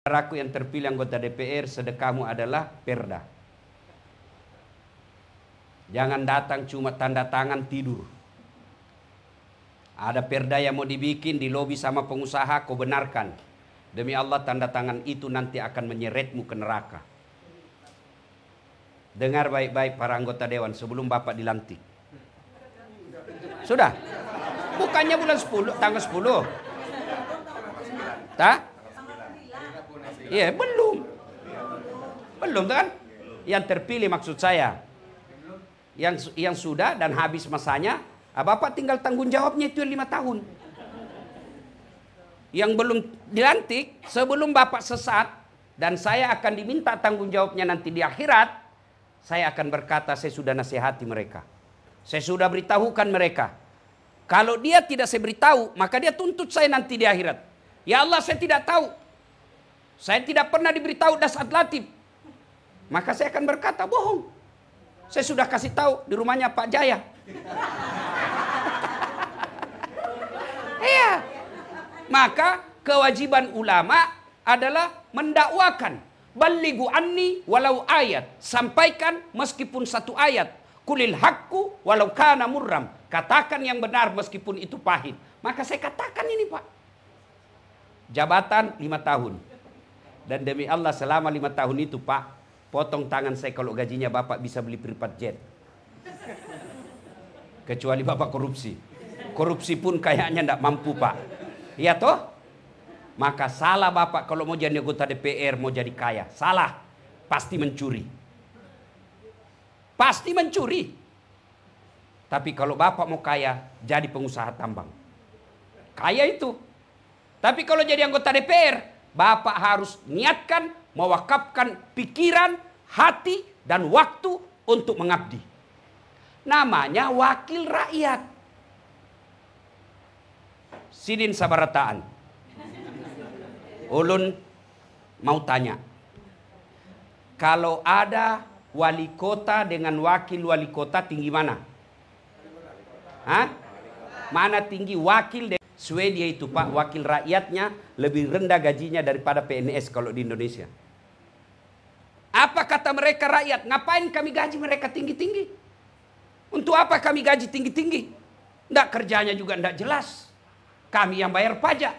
Saudaraku yang terpilih anggota DPR, sedekahmu adalah perda. Jangan datang cuma tanda tangan tidur. Ada perda yang mau dibikin di lobi sama pengusaha, kau benarkan. Demi Allah tanda tangan itu nanti akan menyeretmu ke neraka. Dengar baik-baik para anggota dewan sebelum Bapak dilantik. Sudah? Bukannya bulan 10, tanggal 10. Tak? Iya, belum. Belum kan? Yang terpilih maksud saya. Yang sudah dan habis masanya, Bapak tinggal tanggung jawabnya itu 5 tahun. Yang belum dilantik, sebelum Bapak sesat, dan saya akan diminta tanggung jawabnya nanti di akhirat, saya akan berkata, saya sudah nasihati mereka. Saya sudah beritahukan mereka. Kalau dia tidak saya beritahu, maka dia tuntut saya nanti di akhirat. Ya Allah, saya tidak tahu. Saya tidak pernah diberitahu dasat latif. Maka saya akan berkata, bohong. Saya sudah kasih tahu di rumahnya Pak Jaya. Iya. Maka kewajiban ulama adalah mendakwakan. Ballighu anni walau ayat. Sampaikan meskipun 1 ayat. Kulil haqqu walau kana murram. Katakan yang benar meskipun itu pahit. Maka saya katakan ini Pak. Jabatan 5 tahun. Dan demi Allah selama 5 tahun itu Pak, potong tangan saya kalau gajinya Bapak bisa beli private jet. Kecuali Bapak korupsi. Korupsi pun kayaknya tidak mampu Pak. Iya toh? Maka salah Bapak kalau mau jadi anggota DPR, mau jadi kaya. Salah. Pasti mencuri. Pasti mencuri. Tapi kalau Bapak mau kaya, jadi pengusaha tambang. Kaya itu. Tapi kalau jadi anggota DPR, Bapak harus niatkan, mewakafkan pikiran, hati, dan waktu untuk mengabdi. Namanya wakil rakyat. Sidin sabarataan. Ulun mau tanya. Kalau ada wali kota dengan wakil wali kota tinggi mana? Hah? Mana tinggi wakil? Swedia itu Pak, wakil rakyatnya lebih rendah gajinya daripada PNS kalau di Indonesia. Apa kata mereka rakyat? Ngapain kami gaji mereka tinggi-tinggi? Untuk apa kami gaji tinggi-tinggi? Nggak, kerjanya juga nggak jelas. Kami yang bayar pajak.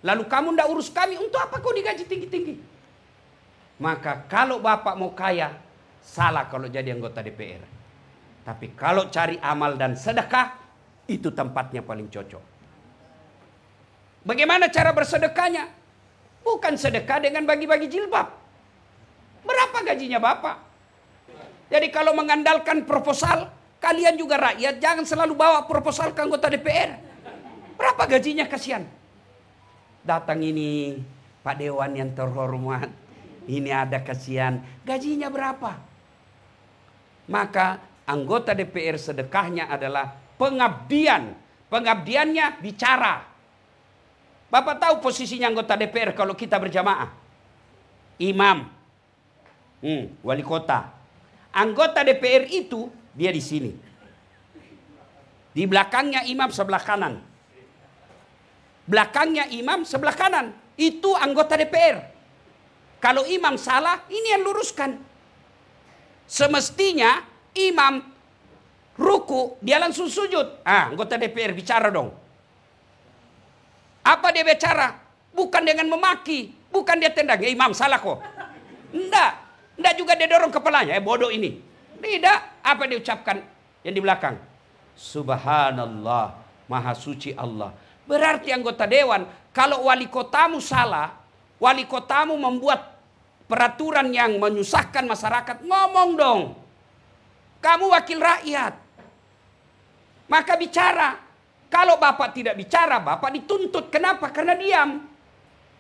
Lalu kamu nggak urus kami, untuk apa kau digaji tinggi-tinggi? Maka kalau Bapak mau kaya, salah kalau jadi anggota DPR. Tapi kalau cari amal dan sedekah, itu tempatnya paling cocok. Bagaimana cara bersedekahnya? Bukan sedekah dengan bagi-bagi jilbab. Berapa gajinya Bapak? Jadi kalau mengandalkan proposal, kalian juga rakyat jangan selalu bawa proposal ke anggota DPR. Berapa gajinya kasihan? Datang ini Pak Dewan yang terhormat. Ini ada kasihan. Gajinya berapa? Maka anggota DPR sedekahnya adalah pengabdian. Pengabdiannya bicara. Bapak tahu posisinya anggota DPR kalau kita berjamaah? Imam. Wali kota. Anggota DPR itu dia di sini. Di belakangnya imam sebelah kanan. Belakangnya imam sebelah kanan. Itu anggota DPR. Kalau imam salah, ini yang luruskan. Semestinya imam ruku, dia langsung sujud. Anggota DPR bicara dong. Apa dia bicara? Bukan dengan memaki. Bukan dia tendang. Ya imam salah kok. Enggak juga dia dorong kepalanya. Bodoh ini. Tidak. Apa dia ucapkan yang di belakang? Subhanallah. Maha suci Allah. Berarti anggota dewan. Kalau wali kotamu salah. Wali kotamu membuat peraturan yang menyusahkan masyarakat. Ngomong dong. Kamu wakil rakyat. Maka bicara. Kalau Bapak tidak bicara, Bapak dituntut. Kenapa? Karena diam.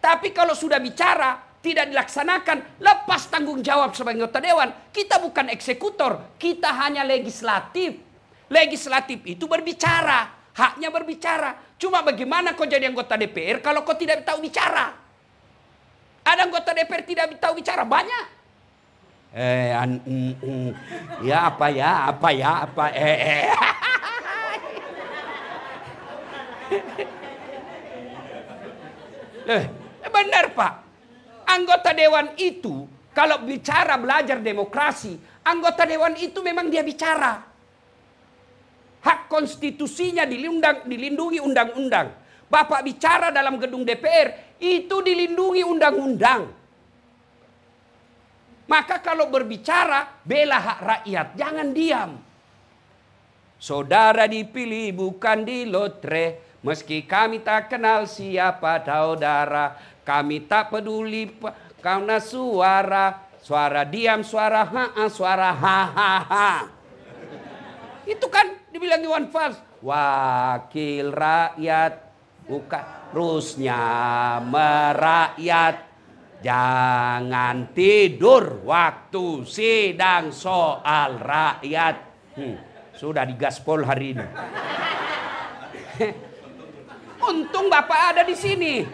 Tapi kalau sudah bicara, tidak dilaksanakan, lepas tanggung jawab sebagai anggota dewan. Kita bukan eksekutor, kita hanya legislatif. Legislatif itu berbicara, haknya berbicara. Cuma bagaimana kau jadi anggota DPR kalau kau tidak tahu bicara? Ada anggota DPR tidak tahu bicara, banyak. Benar Pak. Anggota dewan itu kalau bicara belajar demokrasi, anggota dewan itu memang dia bicara. Hak konstitusinya dilindungi undang-undang. Bapak bicara dalam gedung DPR, itu dilindungi undang-undang. Maka kalau berbicara, bela hak rakyat, jangan diam. Saudara dipilih bukan di lotre, meski kami tak kenal siapa saudara. Kami tak peduli karena suara diam, suara suara ha. Itu kan dibilang Iwan Fals, wakil rakyat, bukan terusnya merakyat. Jangan tidur waktu sidang soal rakyat. Sudah digaspol hari ini. Untung Bapak ada di sini.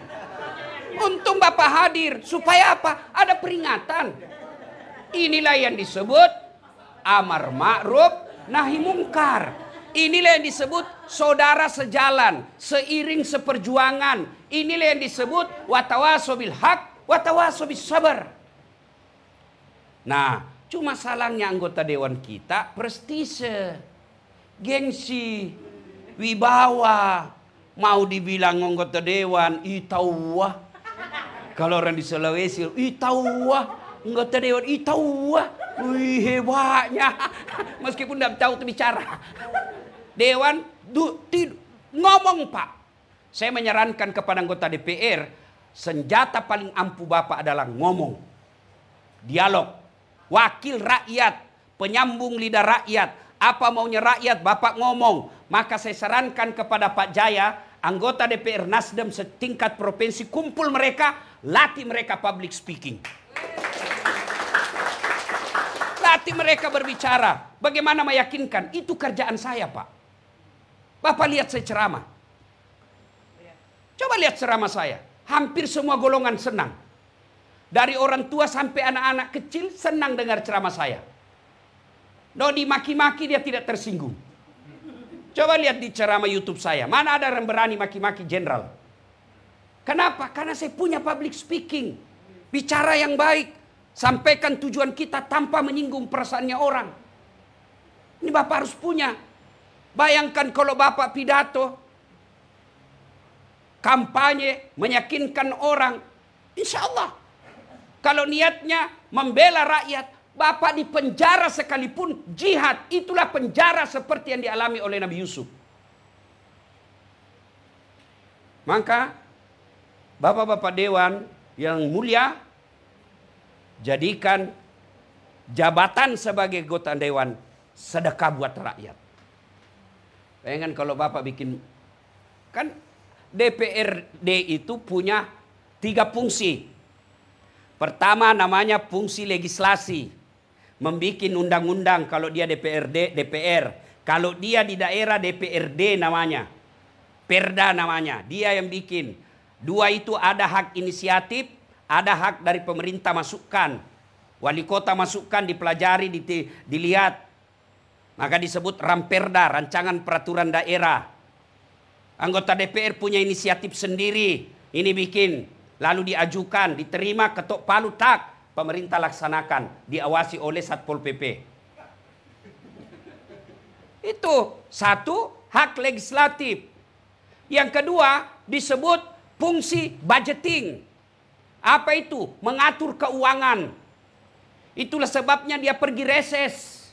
Untung Bapak hadir. Supaya apa? Ada peringatan. Inilah yang disebut amar ma'ruf nahi mungkar. Inilah yang disebut saudara sejalan, seiring seperjuangan. Inilah yang disebut watawasau bil haq, watawasau bis sabar. Nah, cuma salahnya anggota dewan kita prestise, gengsi, wibawa. Mau dibilang anggota dewan, itauwah. Kalau orang di Sulawesi, itauwah. Anggota dewan, itauwah. Wih, hebatnya. Meskipun tidak tahu itu bicara. Dewan ngomong, Pak. Saya menyarankan kepada anggota DPR, senjata paling ampuh Bapak adalah ngomong. Dialog. Wakil rakyat, penyambung lidah rakyat. Apa maunya rakyat, Bapak ngomong. Maka saya sarankan kepada Pak Jaya, anggota DPR Nasdem setingkat provinsi, kumpul mereka, latih mereka public speaking. Latih mereka berbicara. Bagaimana meyakinkan? Itu kerjaan saya, Pak. Bapak lihat saya ceramah. Coba lihat ceramah saya. Hampir semua golongan senang. Dari orang tua sampai anak-anak kecil senang dengar ceramah saya. No, dimaki-maki dia tidak tersinggung. Coba lihat di ceramah YouTube saya. Mana ada yang berani maki-maki jenderal? Kenapa? Karena saya punya public speaking. Bicara yang baik. Sampaikan tujuan kita tanpa menyinggung perasaannya orang. Ini Bapak harus punya. Bayangkan kalau Bapak pidato, kampanye, meyakinkan orang. Insya Allah. Kalau niatnya membela rakyat, Bapak di penjara sekalipun jihad. Itulah penjara seperti yang dialami oleh Nabi Yusuf. Maka Bapak-bapak dewan yang mulia, jadikan jabatan sebagai anggota dewan sedekah buat rakyat. Bayangkan kalau Bapak bikin, kan DPRD itu punya 3 fungsi. Pertama namanya fungsi legislasi, membuat undang-undang kalau dia DPR. Kalau dia di daerah DPRD namanya, Perda namanya, dia yang bikin. 2 itu ada hak inisiatif, ada hak dari pemerintah masukkan. Wali kota masukkan, dipelajari, dilihat. Maka disebut Ramperda, rancangan peraturan daerah. Anggota DPR punya inisiatif sendiri. Ini bikin, lalu diajukan, diterima, ketok palu, tak. Pemerintah laksanakan, diawasi oleh Satpol PP. Itu 1, hak legislatif. Yang kedua disebut fungsi budgeting. Apa itu? Mengatur keuangan. Itulah sebabnya dia pergi reses.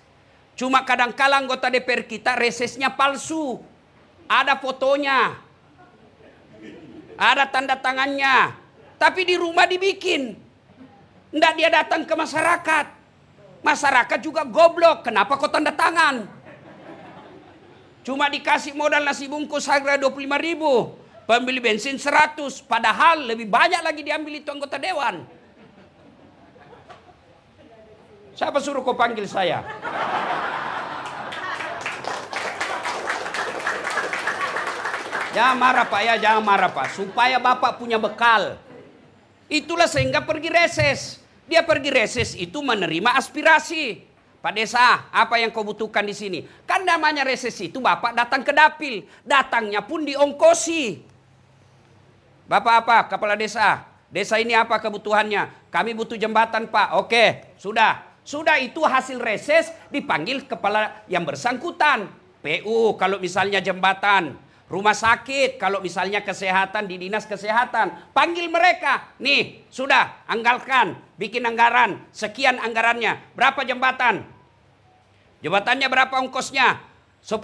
Cuma kadang-kala anggota DPR kita resesnya palsu. Ada fotonya. Ada tanda tangannya. Tapi di rumah dibikin. Nggak dia datang ke masyarakat. Masyarakat juga goblok. Kenapa kau tanda tangan? Cuma dikasih modal nasi bungkus harga 25.000. Pembeli bensin 100. Padahal lebih banyak lagi diambil itu anggota dewan. Siapa suruh kau panggil saya? Jangan marah Pak ya, jangan marah Pak. Supaya Bapak punya bekal. Itulah sehingga pergi reses. Dia pergi reses itu menerima aspirasi. Pak Desa, apa yang kau butuhkan di sini? Kan namanya reses itu Bapak datang ke dapil. Datangnya pun diongkosi. Bapak apa? Kepala desa. Desa ini apa kebutuhannya? Kami butuh jembatan, Pak. Oke, sudah. Sudah itu hasil reses dipanggil kepala yang bersangkutan. PU kalau misalnya jembatan. Rumah sakit kalau misalnya kesehatan di dinas kesehatan. Panggil mereka. Nih, sudah. Anggarkan. Bikin anggaran. Sekian anggarannya. Berapa jembatan? Jembatannya berapa ongkosnya? 10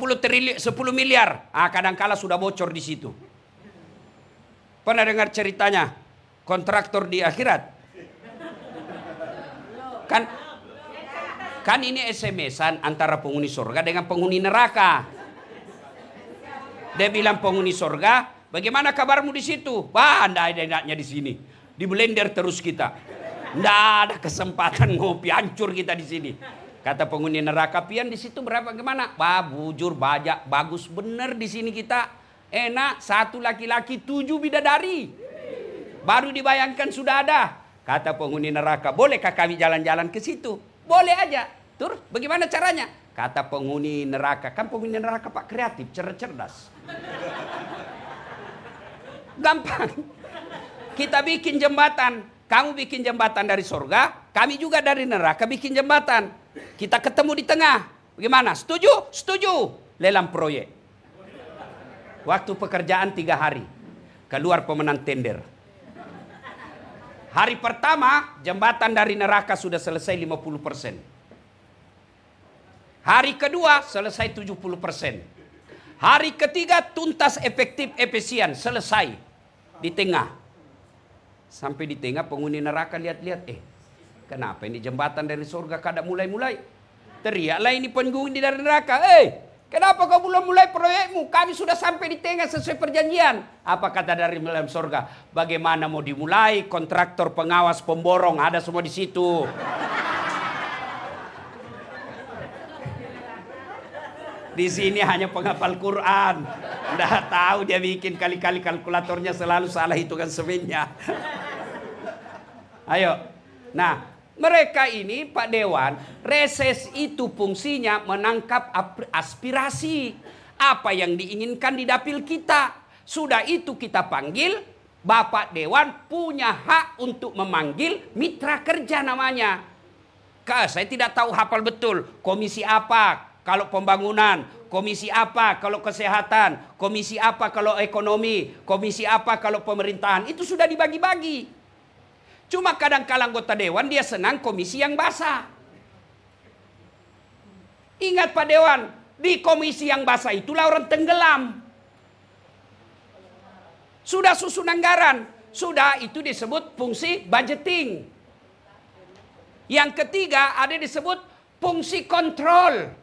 miliar. Kadangkala sudah bocor di situ. Pernah dengar ceritanya kontraktor di akhirat? Kan ini SMS-an antara penghuni surga dengan penghuni neraka. Dia bilang penghuni surga, bagaimana kabarmu di situ? Wah, ndak ada enaknya di sini. Di blender terus kita. Ndak ada kesempatan ngopi, hancur kita di sini. Kata penghuni neraka, pian di situ berapa gimana? Wah, bujur banyak, bagus bener di sini kita. Enak, 1 laki-laki 7 bidadari. Baru dibayangkan sudah ada. Kata penghuni neraka, bolehkah kami jalan-jalan ke situ? Boleh aja. Terus bagaimana caranya? Kata penghuni neraka, kan penghuni neraka Pak kreatif, cerdas. Gampang. Kita bikin jembatan. Kamu bikin jembatan dari surga, kami juga dari neraka bikin jembatan. Kita ketemu di tengah. Bagaimana? Setuju? Setuju. Lelang proyek. Waktu pekerjaan 3 hari. Keluar pemenang tender. Hari pertama, jembatan dari neraka sudah selesai 50%. Hari kedua, selesai 70%. Hari ketiga, tuntas efektif efisien. Selesai. Di tengah. Sampai di tengah, penghuni neraka lihat-lihat. Kenapa ini jembatan dari surga kada mulai-mulai? Teriaklah ini penghuni dari neraka. Kenapa kau belum mulai proyekmu? Kami sudah sampai di tengah sesuai perjanjian. Apa kata dari dalam surga? Bagaimana mau dimulai? Kontraktor, pengawas, pemborong ada semua di situ. Di sini hanya penghafal Quran. Nggak tahu dia bikin kali-kali kalkulatornya selalu salah hitungan semennya. Ayo. Nah, mereka ini Pak Dewan, reses itu fungsinya menangkap aspirasi. Apa yang diinginkan di dapil kita. Sudah itu kita panggil, Bapak Dewan punya hak untuk memanggil mitra kerja namanya. Saya tidak tahu hafal betul. Komisi apa kalau pembangunan, komisi apa kalau kesehatan, komisi apa kalau ekonomi, komisi apa kalau pemerintahan. Itu sudah dibagi-bagi. Cuma kadang-kala anggota dewan dia senang komisi yang basah. Ingat Pak Dewan, di komisi yang basah itulah orang tenggelam. Sudah susun anggaran, sudah itu disebut fungsi budgeting. Yang ketiga ada disebut fungsi kontrol,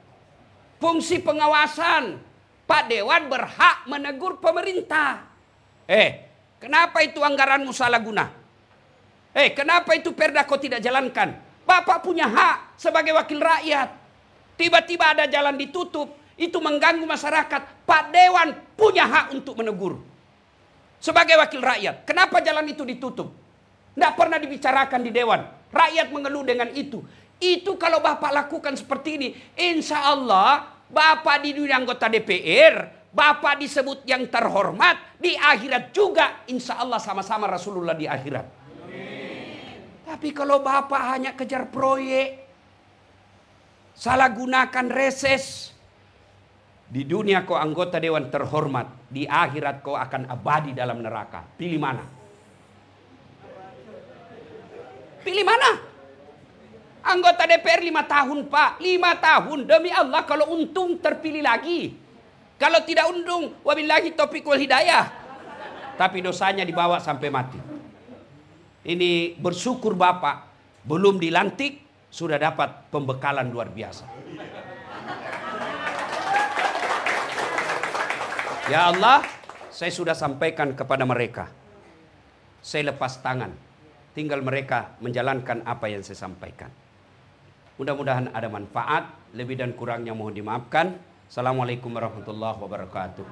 fungsi pengawasan. Pak Dewan berhak menegur pemerintah. Kenapa itu anggaranmu salah guna? Kenapa itu perda kau tidak jalankan? Bapak punya hak sebagai wakil rakyat. Tiba-tiba ada jalan ditutup, itu mengganggu masyarakat. Pak Dewan punya hak untuk menegur. Sebagai wakil rakyat, kenapa jalan itu ditutup? Tidak pernah dibicarakan di Dewan. Rakyat mengeluh dengan itu. Itu kalau Bapak lakukan seperti ini, insya Allah Bapak di dunia anggota DPR, Bapak disebut yang terhormat. Di akhirat juga insya Allah sama-sama Rasulullah di akhirat. Tapi kalau Bapak hanya kejar proyek, salah gunakan reses, di dunia kau anggota dewan terhormat, di akhirat kau akan abadi dalam neraka. Pilih mana? Pilih mana? Anggota DPR 5 tahun Pak, 5 tahun demi Allah, kalau untung terpilih lagi. Kalau tidak untung, wabillahi taufiq wal hidayah. Tapi dosanya dibawa sampai mati. Ini bersyukur Bapak belum dilantik sudah dapat pembekalan luar biasa. Ya Allah, saya sudah sampaikan kepada mereka. Saya lepas tangan. Tinggal mereka menjalankan apa yang saya sampaikan. Mudah-mudahan ada manfaat. Lebih dan kurangnya mohon dimaafkan. Assalamualaikum warahmatullahi wabarakatuh.